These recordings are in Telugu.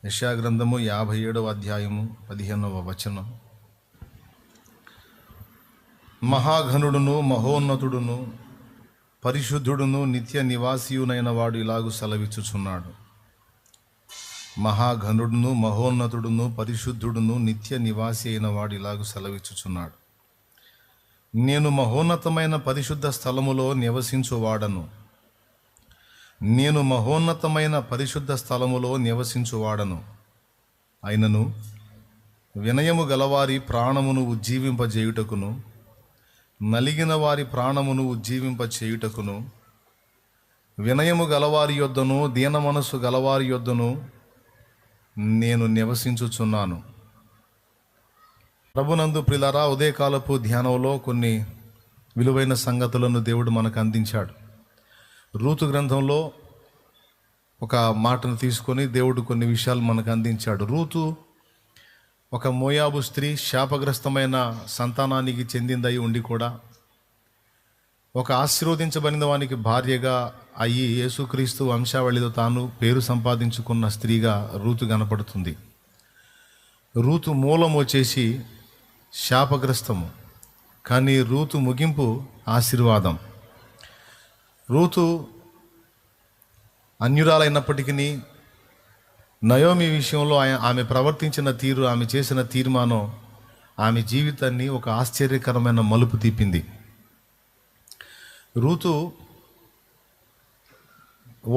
యెషయా గ్రంథము 57వ అధ్యాయము 15వ వచనం. మహాఘనుడును మహోన్నతుడును పరిశుద్ధుడును నిత్య నివాసియునైన వాడు ఇలాగు సెలవిచ్చుచున్నాడు. మహాఘనుడును మహోన్నతుడును పరిశుద్ధుడును నిత్య నివాసి అయిన వాడు ఇలాగు సెలవిచ్చుచున్నాడు. నేను మహోన్నతమైన పరిశుద్ధ స్థలములో నివసించువాడను. నేను మహోన్నతమైన పరిశుద్ధ స్థలములో నివసించువాడను. అయినను వినయము గలవారి ప్రాణమును ఉజ్జీవింపజేయుటకును నలిగిన వారి ప్రాణమును ఉజ్జీవింపచేయుటకును వినయము గలవారి యొద్దను దీన మనస్సు గలవారి యొద్దను నేను నివసించుచున్నాను. ప్రభునందు ప్రియులారా, ఉదయకాలపు ధ్యానంలో కొన్ని విలువైన సంగతులను దేవుడు మనకు అందించాడు. రూతు గ్రంథంలో ఒక మాటను తీసుకొని దేవుడు కొన్ని విషయాలు మనకు అందించాడు. రూతు ఒక మోయాబు స్త్రీ, శాపగ్రస్తమైన సంతానానికి చెందిందై ఉండి కూడా ఒక ఆశీర్వదించబడిన వానికి భార్యగా అయ్యి యేసుక్రీస్తు వంశావళిలో తాను పేరు సంపాదించుకున్న స్త్రీగా రూతు కనపడుతుంది. రూతు మూలం వచ్చేసి శాపగ్రస్తము, కానీ రూతు ముగింపు ఆశీర్వాదం. రూతు అన్యురాలైనప్పటికీ నయోమి విషయంలో ఆమె ప్రవర్తించిన తీరు, ఆమె చేసిన తీర్మానం ఆమె జీవితాన్ని ఒక ఆశ్చర్యకరమైన మలుపు తిప్పింది. రూతు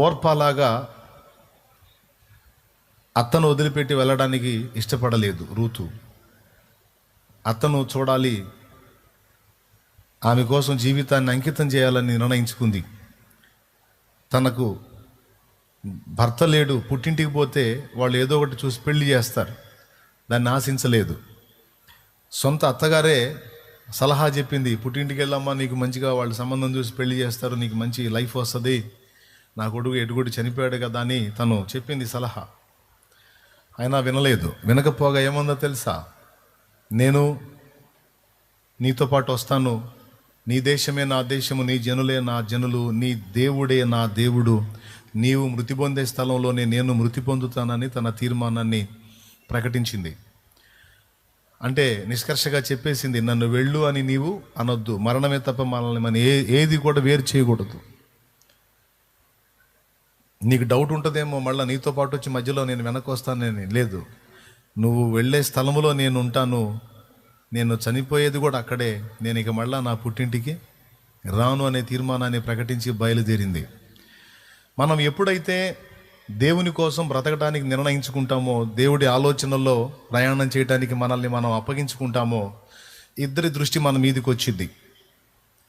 ఓర్పాలాగా అత్తను వదిలిపెట్టి వెళ్ళడానికి ఇష్టపడలేదు. రూతు అత్తను చూడాలి, ఆమె కోసం జీవితాన్ని అంకితం చేయాలని నిర్ణయించుకుంది. తనకు భర్త లేడు, పుట్టింటికి పోతే వాళ్ళు ఏదో ఒకటి చూసి పెళ్లి చేస్తారు, దాన్ని ఆశించలేదు. సొంత అత్తగారే సలహా చెప్పింది, పుట్టింటికి వెళ్ళమ్మా, నీకు మంచిగా వాళ్ళు సంబంధం చూసి పెళ్లి చేస్తారు, నీకు మంచి లైఫ్ వస్తుంది, నా కొడుకు ఎటుగొట్టి చనిపోయాడు కదా అని తను చెప్పింది సలహా. అయినా వినలేదు. వినకపోగా ఏముందో తెలుసా, నేను నీతో పాటు వస్తాను, నీ దేశమే నా దేశము, నీ జనులే నా జనులు, నీ దేవుడే నా దేవుడు, నీవు మృతి పొందే స్థలంలోనే నేను మృతి పొందుతానని తన తీర్మానాన్ని ప్రకటించింది. అంటే నిష్కర్షగా చెప్పేసింది, నన్ను వెళ్ళు అని నీవు అనొద్దు, మరణమే తప్ప మనల్ని మన ఏది కూడా వేరు చేయకూడదు. నీకు డౌట్ ఉంటుందేమో, మళ్ళీ నీతో పాటు వచ్చి మధ్యలో నేను వెనక్కి వస్తానని. లేదు, నువ్వు వెళ్ళే స్థలములో నేను ఉంటాను, నేను చనిపోయేది కూడా అక్కడే, నేను ఇక మళ్ళా నా పుట్టింటికి రాను అనే తీర్మానాన్ని ప్రకటించి బయలుదేరింది. మనం ఎప్పుడైతే దేవుని కోసం బ్రతకడానికి నిర్ణయించుకుంటామో, దేవుడి ఆలోచనల్లో ప్రయాణం చేయడానికి మనల్ని మనం అప్పగించుకుంటామో, ఇద్దరి దృష్టి మన మీదకి వచ్చింది.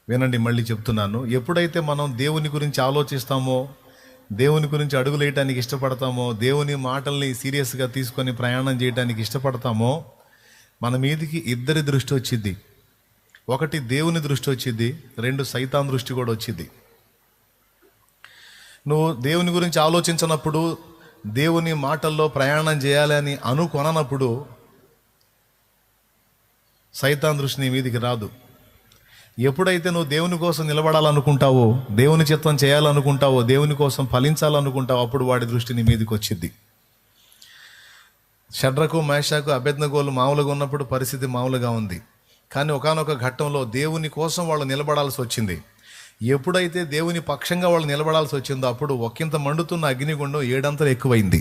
వినండి, మళ్ళీ చెప్తున్నాను. ఎప్పుడైతే మనం దేవుని గురించి ఆలోచిస్తామో, దేవుని గురించి అడుగులేయటానికి ఇష్టపడతామో, దేవుని మాటల్ని సీరియస్గా తీసుకొని ప్రయాణం చేయడానికి ఇష్టపడతామో, మన మీదికి ఇద్దరి దృష్టి వచ్చింది. ఒకటి దేవుని దృష్టి వచ్చింది, రెండు సైతాన్ దృష్టి కూడా వచ్చింది. నువ్వు దేవుని గురించి ఆలోచించినప్పుడు, దేవుని మాటల్లో ప్రయాణం చేయాలని అనుకొనప్పుడు సైతాన్ దృష్టి నీ మీదికి రాదు. ఎప్పుడైతే నువ్వు దేవుని కోసం నిలబడాలనుకుంటావో, దేవుని చిత్తం చేయాలనుకుంటావో, దేవుని కోసం ఫలించాలనుకుంటావో, అప్పుడు వాడి దృష్టి నీ మీదకి వచ్చింది. షడ్రకు, మేషాకు, అబేద్నెగోలు మామూలుగా ఉన్నప్పుడు పరిస్థితి మామూలుగా ఉంది. కానీ ఒకానొక ఘట్టంలో దేవుని కోసం వాళ్ళు నిలబడాల్సి వచ్చింది. ఎప్పుడైతే దేవుని పక్షంగా వాళ్ళు నిలబడాల్సి వచ్చిందో, అప్పుడు ఒకంత మండుతున్న అగ్నిగుండం 7 అంతలు ఎక్కువైంది.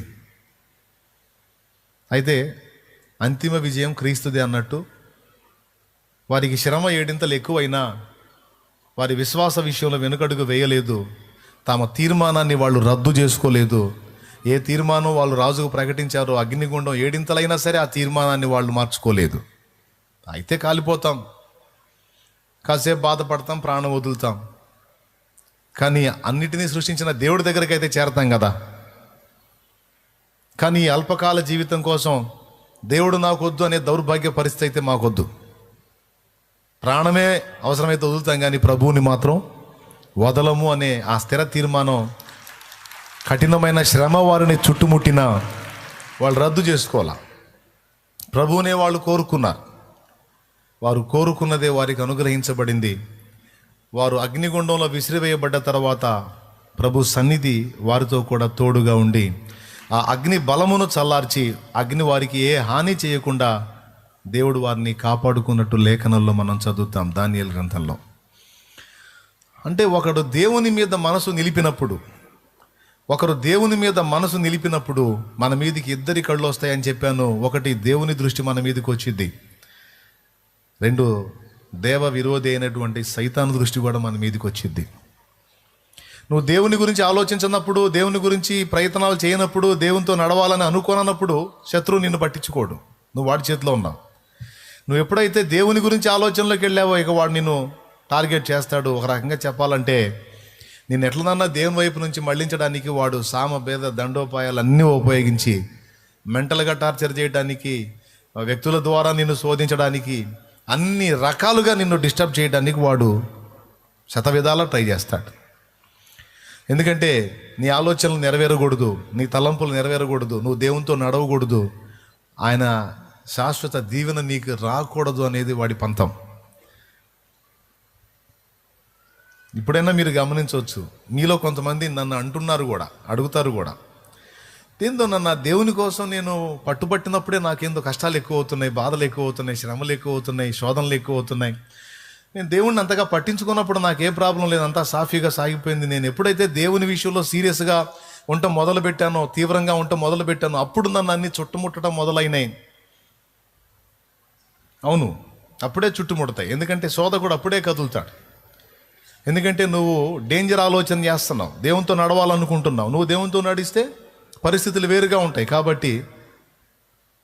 అయితే అంతిమ విజయం క్రీస్తుదే అన్నట్టు, వారికి శ్రమ 7 అంతలు ఎక్కువైనా వారి విశ్వాస విషయంలో వెనుకడుగు వేయలేదు. తమ తీర్మానాన్ని వాళ్ళు రద్దు చేసుకోలేదు. ఏ తీర్మానం వాళ్ళు రాజుకు ప్రకటించారో, అగ్నిగుండం 7 అంతలైనా సరే ఆ తీర్మానాన్ని వాళ్ళు మార్చుకోలేదు. అయితే కాలిపోతాం, కాసేపు బాధపడతాం, ప్రాణం వదులుతాం, కానీ అన్నిటినీ సృష్టించిన దేవుడి దగ్గరికి అయితే చేరతాం కదా. కానీ అల్పకాల జీవితం కోసం దేవుడు నాకు వద్దు అనే దౌర్భాగ్య పరిస్థితి అయితే మాకొద్దు. ప్రాణమే అవసరమైతే వదులుతాం, కానీ ప్రభువుని మాత్రం వదలము అనే ఆ స్థిర తీర్మానం కఠినమైన శ్రమ వారిని చుట్టుముట్టినా వాళ్ళు రద్దు చేసుకోవాలా. ప్రభువునే వాళ్ళు కోరుకున్నారు. వారు కోరుకున్నదే వారికి అనుగ్రహించబడింది. వారు అగ్నిగుండంలో విసిరివేయబడ్డ తర్వాత ప్రభు సన్నిధి వారితో కూడా తోడుగా ఉండి ఆ అగ్ని బలమును చల్లార్చి అగ్ని వారికి ఏ హాని చేయకుండా దేవుడు వారిని కాపాడుకున్నట్టు లేఖనంలో మనం చదువుతాం దానియేలు గ్రంథంలో. అంటే ఒకరు దేవుని మీద మనసు నిలిపినప్పుడు మన మీదికి ఇద్దరి కళ్ళు వస్తాయని చెప్పాను. ఒకటి, దేవుని దృష్టి మన మీదకి వచ్చింది. రెండు, దేవ విరోధి అయినటువంటి సైతాను దృష్టి కూడా మన మీదకి వచ్చింది. నువ్వు దేవుని గురించి ఆలోచించినప్పుడు, దేవుని గురించి ప్రయత్నాలు చేయనప్పుడు, దేవునితో నడవాలని అనుకోనప్పుడు శత్రువు నిన్ను పట్టించుకోడు. నువ్వు వాడి చేతిలో ఉన్నావు. నువ్వు ఎప్పుడైతే దేవుని గురించి ఆలోచనలోకి వెళ్ళావో ఇక వాడు నిన్ను టార్గెట్ చేస్తాడు. ఒక రకంగా చెప్పాలంటే నిన్ను ఎట్లనన్నా దేవుని వైపు నుంచి మళ్లించడానికి వాడు సామ భేద దండోపాయాలన్నీ ఉపయోగించి మెంటల్గా టార్చర్ చేయడానికి, వ్యక్తుల ద్వారా నిన్ను శోధించడానికి, అన్ని రకాలుగా నిన్ను డిస్టర్బ్ చేయడానికి వాడు శతవిధాలా ట్రై చేస్తాడు. ఎందుకంటే నీ ఆలోచనలు నెరవేరకూడదు, నీ తలంపులు నెరవేరకూడదు, నువ్వు దేవునితో నడవకూడదు, ఆయన శాశ్వత దీవెన నీకు రాకూడదు అనేది వాడి పంతం. ఇప్పుడైనా మీరు గమనించవచ్చు, మీలో కొంతమంది నన్ను అంటున్నారు కూడా, అడుగుతారు కూడా, ఏందో నన్ను దేవుని కోసం నేను పట్టుబట్టినప్పుడే నాకేందో కష్టాలు ఎక్కువ అవుతున్నాయి, బాధలు ఎక్కువ అవుతున్నాయి, శ్రమలు ఎక్కువ అవుతున్నాయి, శోధనలు ఎక్కువ అవుతున్నాయి. నేను దేవుణ్ణి అంతగా పట్టించుకున్నప్పుడు నాకే ప్రాబ్లం లేదు, అంతా సాఫీగా సాగిపోయింది. నేను ఎప్పుడైతే దేవుని విషయంలో సీరియస్గా ఉండటం మొదలుపెట్టానో, తీవ్రంగా ఉండటం మొదలుపెట్టానో, అప్పుడు నన్ను అన్ని చుట్టుముట్టడం మొదలైనాయి. అవును, అప్పుడే చుట్టుముడతాయి. ఎందుకంటే శోధకుడు అప్పుడే కదులుతాడు. ఎందుకంటే నువ్వు డేంజర్ ఆలోచన చేస్తున్నావు, దేవునితో నడవాలనుకుంటున్నావు. నువ్వు దేవునితో నడిస్తే పరిస్థితులు వేరుగా ఉంటాయి. కాబట్టి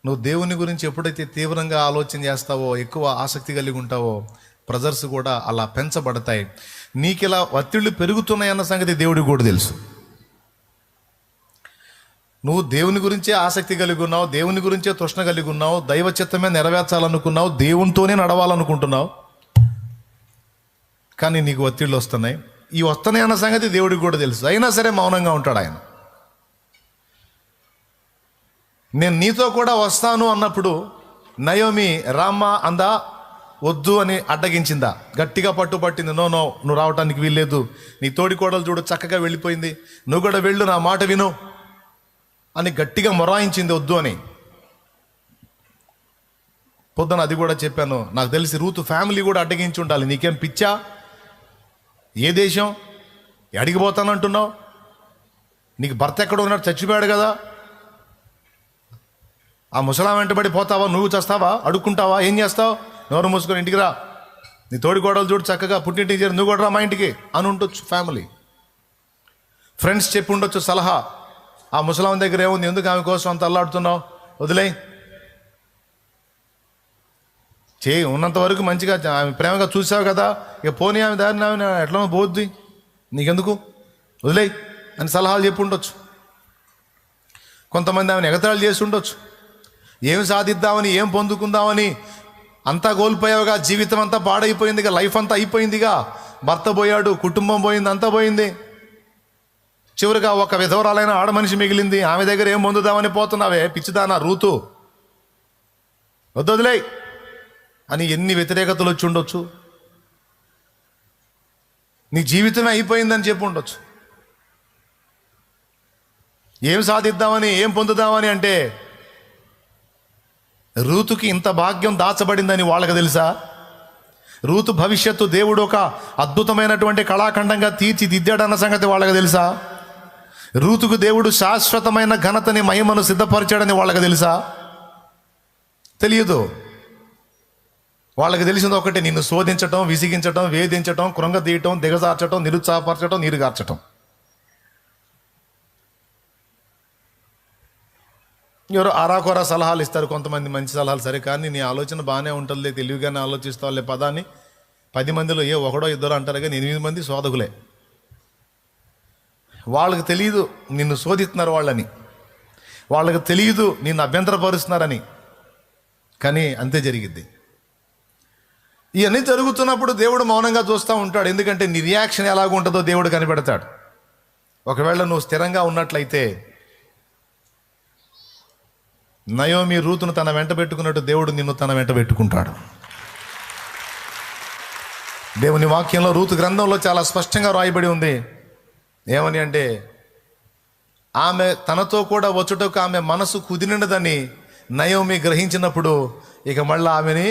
నువ్వు దేవుని గురించి ఎప్పుడైతే తీవ్రంగా ఆలోచన చేస్తావో, ఎక్కువ ఆసక్తి కలిగి ఉంటావో, ప్రెజర్స్ కూడా అలా పెంచబడతాయి. నీకు ఇలా ఒత్తిళ్ళు పెరుగుతున్నాయన్న సంగతి దేవుడికి కూడా తెలుసు. నువ్వు దేవుని గురించే ఆసక్తి కలిగి ఉన్నావు, దేవుని గురించే తృష్ణ కలిగి ఉన్నావు, దైవ చిత్తమే నెరవేర్చాలనుకున్నావు, దేవునితోనే నడవాలనుకుంటున్నావు. కానీ నీకు ఒత్తిళ్ళు వస్తున్నాయి. ఈ వస్తున్నాయి అన్న సంగతి దేవుడికి కూడా తెలుసు. అయినా సరే మౌనంగా ఉంటాడు ఆయన. నేను నీతో కూడా వస్తాను అన్నప్పుడు నయోమి రామ్మ అందా, వద్దు అని అడ్డగించిందా? గట్టిగా పట్టుబట్టింది. నో, నువ్వు రావటానికి వీల్లేదు, నీ తోడి కోడలు చూడు చక్కగా వెళ్ళిపోయింది, నువ్వు కూడా వెళ్ళు, నా మాట విను అని గట్టిగా మొరాయించింది వద్దు అని. పొద్దున అది కూడా చెప్పాను. నాకు తెలిసి రూతు ఫ్యామిలీ కూడా అడ్డగించి ఉండాలి. నీకేం పిచ్చా? ఏ దేశం? అడిగిపోతానంటున్నావు? నీకు భర్త ఎక్కడ ఉన్నాడు? చచ్చిపోయాడు కదా. ఆ ముసలాం వెంటబడి పోతావా? నువ్వు చేస్తావా? అడుక్కుంటావా? ఏం చేస్తావు? నోరు మూసుకొని ఇంటికి రా, నీ తోడి కోడలు చూడు చక్కగా పుట్టింటికి చేరి, నువ్వు కూడా రా మా ఇంటికి అని ఉండొచ్చు ఫ్యామిలీ. ఫ్రెండ్స్ చెప్పి ఉండొచ్చు సలహా, ఆ ముసలాం దగ్గర ఏముంది, ఎందుకు ఆమె కోసం అంత అల్లాడుతున్నావు, వదిలే చేయి, ఉన్నంత వరకు మంచిగా ఆమె ప్రేమగా చూసావు కదా, ఇక పోనీ ఆమె దారిని ఆమె ఎట్లా పోద్ది, నీకెందుకు, వదిలే అని సలహాలు చెప్పి ఉండొచ్చు. కొంతమంది ఆమెను ఎగతాళి చేసి ఉండొచ్చు. ఏం సాధిద్దామని, ఏం పొందుకుందామని, అంతా కోల్పోయావుగా, జీవితం అంతా పాడైపోయిందిగా, లైఫ్ అంతా అయిపోయిందిగా, భర్త పోయాడు, కుటుంబం పోయింది, అంతా పోయింది, చివరిగా ఒక విధవరాలైన ఆడ మనిషి మిగిలింది, ఆమె దగ్గర ఏం పొందుదామని పోతున్నావే పిచ్చిదానా రూతు, వద్దులే అని ఎన్ని వ్యతిరేకతలు వచ్చి ఉండొచ్చు. నీ జీవితమే అయిపోయిందని చెప్పి ఉండొచ్చు. ఏం సాధిద్దామని, ఏం పొందుదామని అంటే రూతుకి ఇంత భాగ్యం దాచబడిందని వాళ్ళకి తెలుసా? రూతు భవిష్యత్తు దేవుడు ఒక అద్భుతమైనటువంటి కళాఖండంగా తీర్చిదిద్దాడన్న సంగతి వాళ్ళకి తెలుసా? రూతుకు దేవుడు శాశ్వతమైన ఘనతని, మహిమను సిద్ధపరిచాడని వాళ్ళకి తెలుసా? తెలియదు. వాళ్ళకి తెలిసింది ఒకటి, నిన్ను శోధించటం, విసిగించటం, వేధించటం, కృంగదీయటం, దిగజార్చటం, నిరుత్సాహపరచటం, నీరుగార్చటం. ఎవరో అరాకొరా సలహాలు ఇస్తారు కొంతమంది, మంచి సలహాలు సరే, కానీ నీ ఆలోచన బాగానే ఉంటుందిలే, తెలివిగానే ఆలోచిస్తావులే పదాన్ని 10 మందిలో ఏ ఒకడో ఇద్దరు అంటారు, కానీ 8 మంది శోధకులే. వాళ్ళకి తెలియదు నిన్ను శోధిస్తున్నారు వాళ్ళని, వాళ్ళకి తెలియదు నిన్ను అభ్యంతరపరుస్తున్నారని, కానీ అంతే జరిగిద్ది. ఇవన్నీ జరుగుతున్నప్పుడు దేవుడు మౌనంగా చూస్తూ ఉంటాడు. ఎందుకంటే నీ రియాక్షన్ ఎలాగుంటుందో దేవుడు కనిపెడతాడు. ఒకవేళ నువ్వు స్థిరంగా ఉన్నట్లయితే నయోమి రూతును తన వెంట పెట్టుకున్నట్టు దేవుడు నిన్ను తన వెంట పెట్టుకుంటాడు. దేవుని వాక్యంలో రూతు గ్రంథంలో చాలా స్పష్టంగా రాయబడి ఉంది. ఏమని అంటే, ఆమె తనతో కూడా వచ్చుటకు ఆమె మనసు కుదిరినదని నయోమి గ్రహించినప్పుడు ఇక మళ్ళీ ఆమెని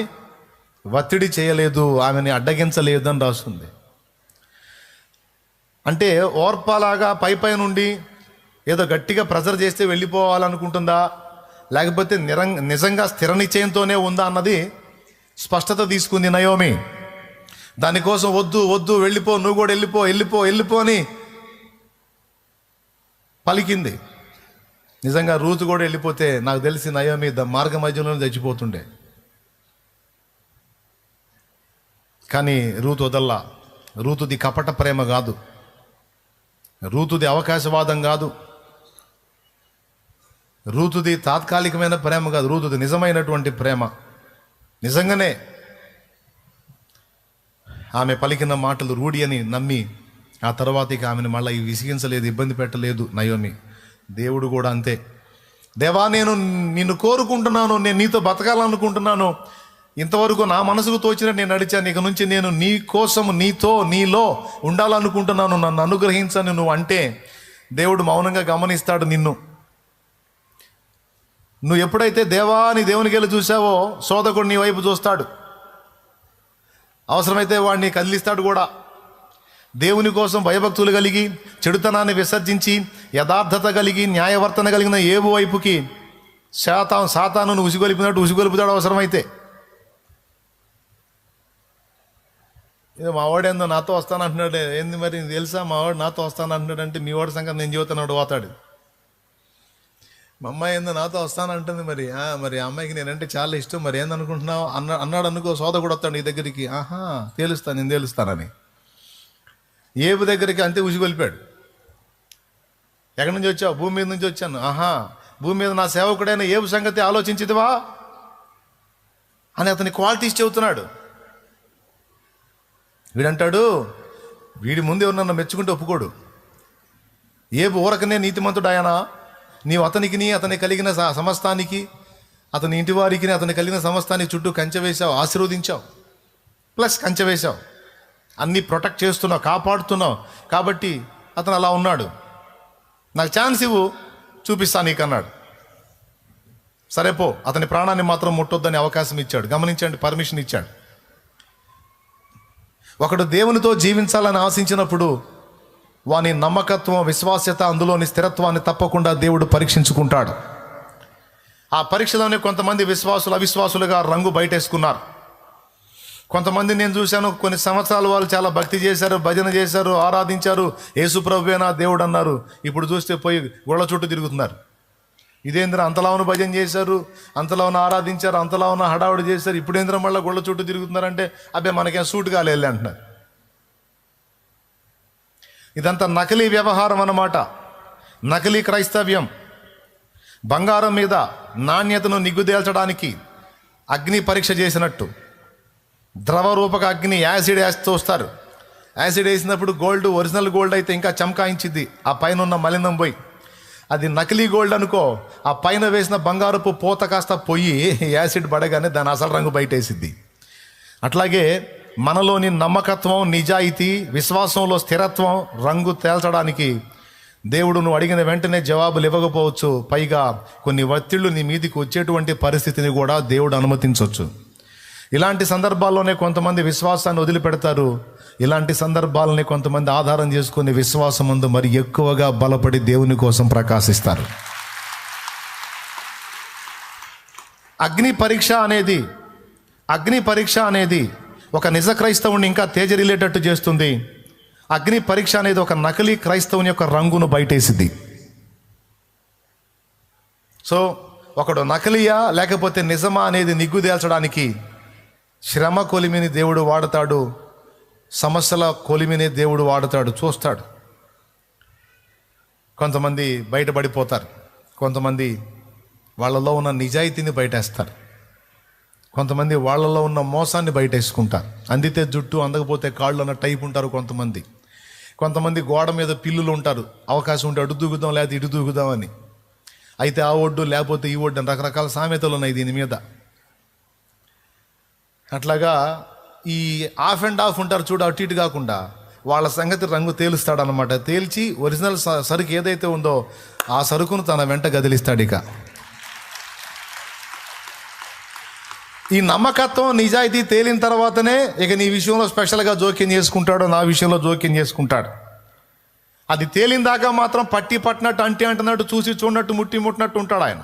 ఒత్తిడి చేయలేదు, ఆమెని అడ్డగించలేదు అని రాస్తుంది. అంటే ఓర్పలాగా పై నుండి ఏదో గట్టిగా ప్రెజర్ చేస్తే వెళ్ళిపోవాలనుకుంటుందా, లేకపోతే నిజంగా స్థిర నిశ్చయంతోనే ఉందా అన్నది స్పష్టత తీసుకుంది నయోమి. దానికోసం వద్దు వద్దు వెళ్ళిపో, నువ్వు కూడా వెళ్ళిపో వెళ్ళిపో వెళ్ళిపో అని పలికింది. నిజంగా రూతు కూడా వెళ్ళిపోతే నాకు తెలిసి నయోమి మార్గ మధ్యలోనే చచ్చిపోతుండే. కానీ రూతు వదల్లా. రూతుది కపట ప్రేమ కాదు, రూతుది అవకాశవాదం కాదు, రూతుది తాత్కాలికమైన ప్రేమ కాదు, రూతుది నిజమైనటువంటి ప్రేమ. నిజంగానే ఆమె పలికిన మాటలు రూఢి అని నమ్మి ఆ తర్వాత ఇక ఆమెను మళ్ళీ విసిగించలేదు, ఇబ్బంది పెట్టలేదు నయోమి. దేవుడు కూడా అంతే. దేవా, నేను నిన్ను కోరుకుంటున్నాను, నేను నీతో బతకాలనుకుంటున్నాను, ఇంతవరకు నా మనసుకు తోచినట్టు నేను నడిచాను, ఇక నుంచి నేను నీ కోసం నీలో ఉండాలనుకుంటున్నాను, నన్ను అనుగ్రహించని నువ్వు అంటే దేవుడు మౌనంగా గమనిస్తాడు నిన్ను. నువ్వు ఎప్పుడైతే దేవా నీ దేవునికి వెళ్ళి చూసావో శోధకుడు నీ వైపు చూస్తాడు, అవసరమైతే వాడిని కదిలిస్తాడు కూడా. దేవుని కోసం భయభక్తులు కలిగి చెడుతనాన్ని విసర్జించి యథార్థత కలిగి న్యాయవర్తన కలిగిన ఏబు వైపుకి సాతాను ఉసిగొలిపినట్టు ఉసిగొలుపుతాడు అవసరమైతే. మావాడేందో నాతో వస్తానంటున్నాడు, ఏంది మరి తెలుసా మావాడు నాతో వస్తానంటున్నాడు అంటే మీ వాడి సంగతి నేను చెబుతున్నాడు పోతాడు. మా అమ్మాయి ఏందో నాతో వస్తానంటుంది, మరి మరి ఆ అమ్మాయికి నేనంటే చాలా ఇష్టం, మరి ఏందనుకుంటున్నావు అన్నాడు అనుకో, సోద కూడా వస్తాడు నీ దగ్గరికి, నేను తేలుస్తానని. ఏబు దగ్గరికి అంతే ఉసిగొలిపాడు. ఎక్కడి నుంచి వచ్చావు? భూమి మీద నుంచి వచ్చాను. భూమి మీద నా సేవకుడైన ఏబు సంగతి ఆలోచించిదివా అని అతని క్వాలిటీస్ చెబుతున్నాడు. వీడంటాడు, వీడి ముందు ఎవరు మెచ్చుకుంటే ఒప్పుకోడు. ఏబు ఊరకనే నీతిమంతుడు ఆయన, నీవు అతనికి అతని కలిగిన సమస్తానికి, అతని ఇంటి వారికి అతని కలిగిన సమస్తానికి చుట్టూ కంచె వేశావు, ఆశీర్వదించావు, ప్లస్ కంచె వేశావు, అన్నీ ప్రొటెక్ట్ చేస్తున్నావు, కాపాడుతున్నావు. కాబట్టి అతను అలా ఉన్నాడు. నాకు ఛాన్స్ ఇవ్వు, చూపిస్తా నీకు అన్నాడు. సరే పో, అతని ప్రాణాన్ని మాత్రం ముట్టొద్దని అవకాశం ఇచ్చాడు. గమనించండి, పర్మిషన్ ఇచ్చాడు. ఒకడు దేవునితో జీవించాలని ఆశించినప్పుడు వాని నమ్మకత్వం, విశ్వాస్యత, అందులోని స్థిరత్వాన్ని తప్పకుండా దేవుడు పరీక్షించుకుంటాడు. ఆ పరీక్షలోనే కొంతమంది విశ్వాసులు అవిశ్వాసులుగా రంగు బయటేసుకున్నారు. కొంతమంది నేను చూశాను, కొన్ని సంవత్సరాలు వాళ్ళు చాలా భక్తి చేశారు, భజన చేశారు, ఆరాధించారు, యేసు ప్రభువేనా దేవుడు అన్నారు. ఇప్పుడు చూస్తే పోయి గొళ్ళ చుట్టూ తిరుగుతున్నారు. ఇదేంద్ర అంతలా ఉన్న భజన చేశారు, అంతలా ఉన్న ఆరాధించారు, అంతలా ఉన్న హడావుడి చేశారు, ఇప్పుడేంద్ర మళ్ళీ గొళ్ళ చుట్టూ తిరుగుతున్నారంటే అబ్బే మనకేం సూట్ కాలేదు అంటున్నారు. ఇదంతా నకిలీ వ్యవహారం అన్నమాట, నకిలీ క్రైస్తవ్యం. బంగారం మీద నాణ్యతను నిగ్గుదేల్చడానికి అగ్ని పరీక్ష చేసినట్టు ద్రవ రూపక అగ్ని యాసిడ్ వేస్తూ వస్తారు. యాసిడ్ వేసినప్పుడు గోల్డ్, ఒరిజినల్ గోల్డ్ అయితే ఇంకా చమకాయించిద్ది, ఆ పైన ఉన్న మలినం పోయి. అది నకిలీ గోల్డ్ అనుకో, ఆ పైన వేసిన బంగారపు పూత కాస్త పొయ్యి యాసిడ్ పడగానే దాని అసలు రంగు బయటేసిద్ది. అట్లాగే మనలోని నమ్మకత్వం, నిజాయితీ, విశ్వాసంలో స్థిరత్వం రంగు తేల్చడానికి దేవుడు నువ్వు అడిగిన వెంటనే జవాబులు ఇవ్వకపోవచ్చు, పైగా కొన్ని ఒత్తిళ్లు నీ మీదికి వచ్చేటువంటి పరిస్థితిని కూడా దేవుడు అనుమతించవచ్చు. ఇలాంటి సందర్భాల్లోనే కొంతమంది విశ్వాసాన్ని వదిలిపెడతారు. ఇలాంటి సందర్భాలని కొంతమంది ఆధారం చేసుకుని విశ్వాసం ముందు మరి ఎక్కువగా బలపడి దేవుని కోసం ప్రకాశిస్తారు. అగ్ని పరీక్ష అనేది ఒక నిజ క్రైస్తవుని ఇంకా తేజరిల్లేటట్టు చేస్తుంది. అగ్ని పరీక్ష అనేది ఒక నకిలీ క్రైస్తవుని యొక్క రంగును బయటేసిద్ది. సో ఒకడు నకిలీయా లేకపోతే నిజమా అనేది నిగ్గుదేల్చడానికి శ్రమ కొలిమిని దేవుడు వాడతాడు, సమస్యల కొలిమిని దేవుడు వాడతాడు, చూస్తాడు. కొంతమంది బయటపడిపోతారు, కొంతమంది వాళ్ళలో ఉన్న నిజాయితీని బయటేస్తారు, కొంతమంది వాళ్ళలో ఉన్న మోసాన్ని బయటేసుకుంటారు. అందితే జుట్టు, అందకపోతే కాళ్ళు అన్న టైప్ ఉంటారు కొంతమంది గోడ మీద పిల్లులు ఉంటారు, అవకాశం ఉంటే అటు దూకుదాం లేకపోతే ఇటు దూకుదాం అని. అయితే ఆ ఒడ్డు లేకపోతే ఈ ఒడ్డు అని రకరకాల సామెతలు ఉన్నాయి దీని మీద. అట్లాగా ఈ ఆఫ్ అండ్ ఆఫ్ ఉంటారు చూడు, అటు ఇటు కాకుండా వాళ్ళ సంగతి రంగు తేలుస్తాడనమాట. తేల్చి ఒరిజినల్ సరుకు ఏదైతే ఉందో ఆ సరుకును తన వెంట గదిలిస్తాడు. ఈ నమ్మకత్వం, నిజాయితీ తేలిన తర్వాతనే ఇక నీ విషయంలో స్పెషల్గా జోక్యం చేసుకుంటాడు, నా విషయంలో జోక్యం చేసుకుంటాడు. అది తేలిన దాకా మాత్రం పట్టి పట్టినట్టు, అంటి అంటున్నట్టు, చూసి చూడనట్టు, ముట్టి ముట్టినట్టు ఉంటాడు ఆయన.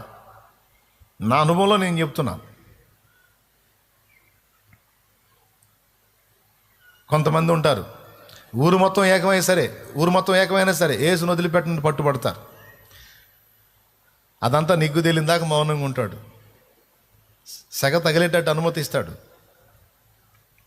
నా అనుభవంలో నేను చెప్తున్నాను. కొంతమంది ఉంటారు, ఊరు మొత్తం ఏకమైనా సరే యేసును వదిలిపెట్టని పట్టుబడతారు. అదంతా నిగ్గు తేలిన దాకా మౌనంగా ఉంటాడు, సెగ తగిలేటట్టు అనుమతిస్తాడు.